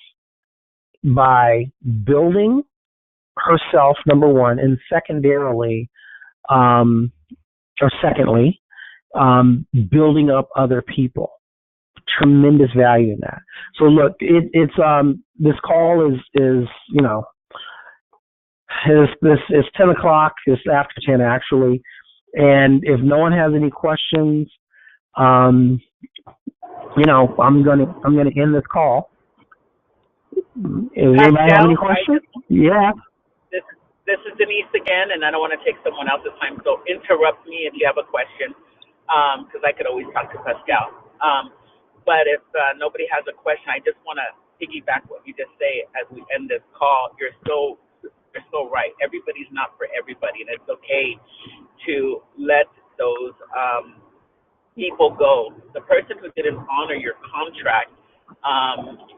by building herself, number one, and secondly, building up other people. Tremendous value in that. So look, it's this call is it's 10 o'clock. It's after 10 actually, and if no one has any questions, I'm gonna end this call. Does anybody have any questions? Yeah. This is Denise again, and I don't want to take someone else's time, so interrupt me if you have a question, because I could always talk to Pascal. But if nobody has a question, I just want to piggyback what you just say as we end this call. You're so right. Everybody's not for everybody, and it's okay to let those people go. The person who didn't honor your contract,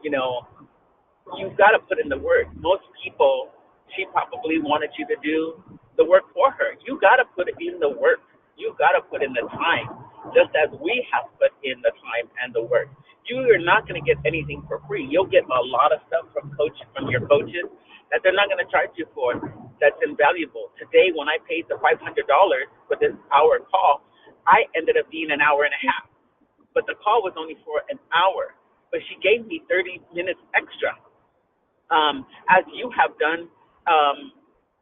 you've got to put in the work. Most people, she probably wanted you to do the work for her. You got to put in the work. You got to put in the time, just as we have put in the time and the work. You are not going to get anything for free. You'll get a lot of stuff from your coaches that they're not going to charge you for. That's invaluable. Today, when I paid the $500 for this hour call, I ended up being an hour and a half. But the call was only for an hour. But she gave me 30 minutes extra, as you have done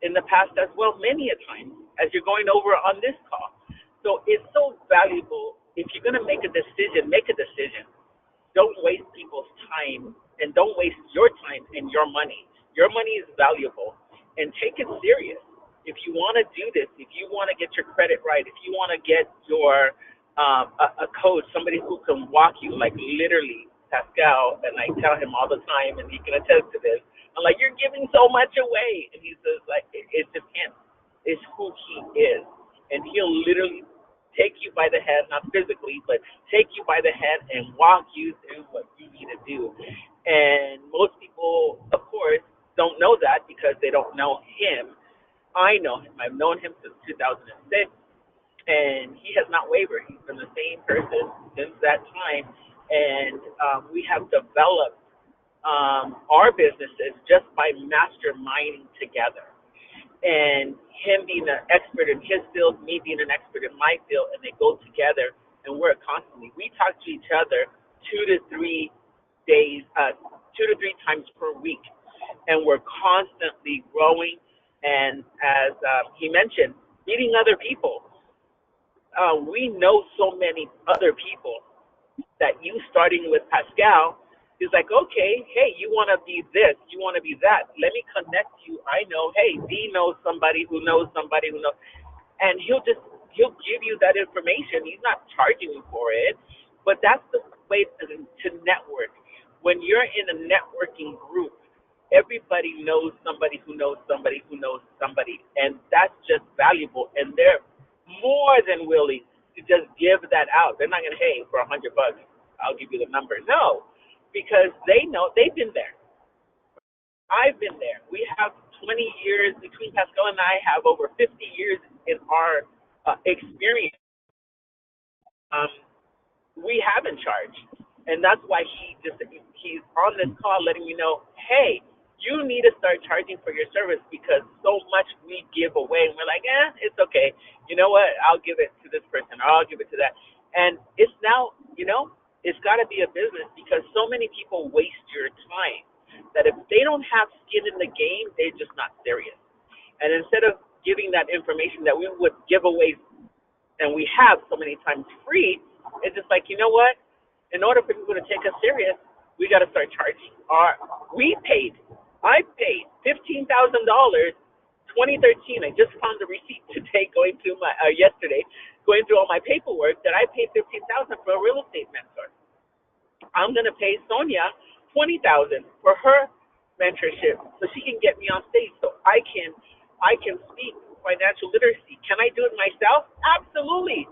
in the past as well, many a time, as you're going over on this call. So it's so valuable. If you're going to make a decision, make a decision. Don't waste people's time, and don't waste your time and your money. Your money is valuable, and take it serious. If you want to do this, if you want to get your credit right, if you want to get your a coach, somebody who can walk you, like literally Pascal, and I tell him all the time, and he can attest to this. I'm like, you're giving so much away, and he says, like, it's just him. It's who he is, and he'll literally take you by the hand, not physically, but take you by the hand and walk you through what you need to do. And most people people, of course, don't know that because they don't know him. I know him. I've known him since 2006, and he has not wavered. He's been the same person since that time, and we have developed our businesses just by masterminding together. And him being an expert in his field, me being an expert in my field, and they go together and work constantly. We talk to each other 2 to 3 times per week, and we're constantly growing. And as he mentioned, meeting other people. We know so many other people that you starting with Pascal is like, okay, hey, you want to be this, you want to be that. Let me connect you. I know, hey, D knows somebody who knows somebody who knows, and he'll give you that information. He's not charging you for it, but that's the way to network. When you're in a networking group, everybody knows somebody who knows somebody who knows somebody, and that's just valuable. And they're more than willing to just give that out. They're not gonna, hey, for $100, I'll give you the number. No, because they know they've been there. I've been there. We have 20 years between Pascal and I have over 50 years in our experience. We haven't charged, and that's why he's on this call letting you know, hey, you need to start charging for your service because so much we give away, and we're like, it's okay. You know what? I'll give it to this person, or I'll give it to that, and it's now, it's got to be a business because so many people waste your time that if they don't have skin in the game, they're just not serious. And instead of giving that information that we would give away, and we have so many times free, it's just like, you know what? In order for people to take us serious, we got to start charging. I paid $15,000, 2013. I just found the receipt today, yesterday, going through all my paperwork, that I paid $15,000 for a real estate mentor. I'm gonna pay Sonia $20,000 for her mentorship, so she can get me on stage, so I can speak financial literacy. Can I do it myself? Absolutely,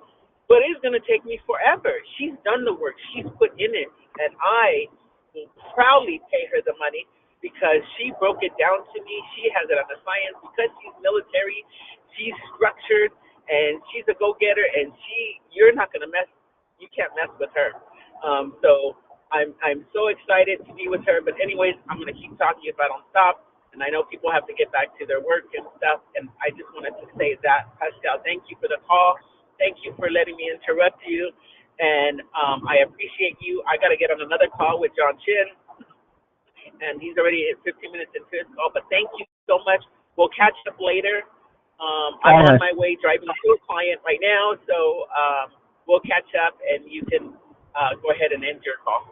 but it's gonna take me forever. She's done the work. She's put in it, and I will proudly pay her the money because she broke it down to me. She has it on the science because she's military. She's structured, and she's a go-getter, and you can't mess with her. So I'm so excited to be with her. But anyways, I'm going to keep talking if I don't stop. And I know people have to get back to their work and stuff. And I just wanted to say that, Pascal, thank you for the call. Thank you for letting me interrupt you. And I appreciate you. I got to get on another call with John Chin. And he's already at 15 minutes into his call. But thank you so much. We'll catch up later. I'm on my way driving to a client right now. So we'll catch up, and you can go ahead and end your call.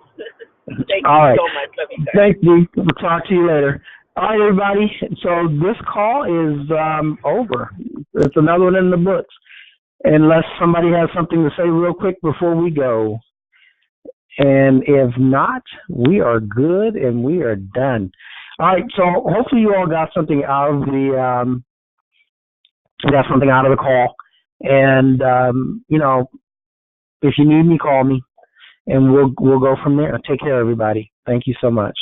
Thank you so much. Love you guys. Thank you. We'll talk to you later. All right, everybody. So this call is over. It's another one in the books. Unless somebody has something to say real quick before we go. And if not, we are good and we are done. All right. So hopefully you all got something out of the call. And if you need me, call me. And we'll go from there. Take care, everybody. Thank you so much.